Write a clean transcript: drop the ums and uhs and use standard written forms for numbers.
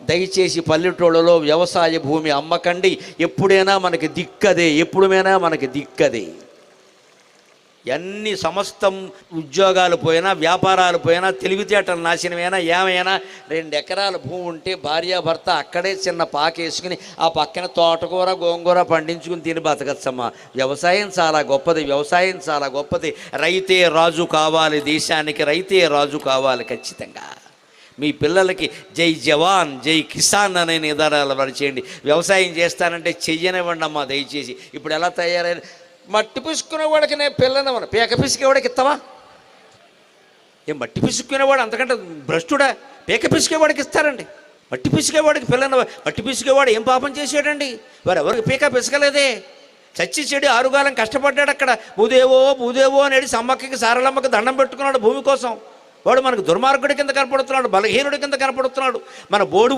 దయచేసి పల్లెటూళ్ళలో వ్యవసాయ భూమి అమ్మకండి. ఎప్పుడైనా మనకి దిక్కదే, ఎప్పుడైనా మనకి దిక్కదే. ఎన్ని సమస్తం ఉద్యోగాలు పోయినా, వ్యాపారాలు పోయినా, తెలివితేటలు నాశనమైనా, ఏమైనా 2 ఎకరాల భూమి ఉంటే భార్యాభర్త అక్కడే చిన్న పాకేసుకుని ఆ పక్కన తోటకూర గోంగూర పండించుకుని తిని బతకచ్చమ్మా. వ్యవసాయం చాలా గొప్పది, వ్యవసాయం చాలా గొప్పది. రైతే రాజు కావాలి, దేశానికి రైతే రాజు కావాలి ఖచ్చితంగా. మీ పిల్లలకి జై జవాన్ జై కిసాన్ అనే నిదానాలు పరిచేయండి. వ్యవసాయం చేస్తానంటే చెయ్యనివ్వండి అమ్మా దయచేసి. ఇప్పుడు ఎలా తయారైన మట్టి పిసుకునేవాడికి నేను పిల్లనవను, పీక పిసికేవాడికి ఇస్తావా? ఏం మట్టి పిసుకునేవాడు అంతకంటే భ్రష్టుడా? పీక పిసికేవాడికి ఇస్తారండి. మట్టి పిసికేవాడికి పిల్లన, మట్టి పిసికేవాడు ఏం పాపం చేసాడండి? వారు ఎవరికి పీక పిసకలేదే. చచ్చి చెడి ఆరుగాలం కష్టపడ్డాడు అక్కడ. భూదేవో భూదేవో అనేది సమ్మక్కకి సారలమ్మకి దండం పెట్టుకున్నాడు భూమి కోసం. వాడు మనకు దుర్మార్గుడి కింద కనపడుతున్నాడు, బలహీనుడి కింద కనపడుతున్నాడు. మన బోడు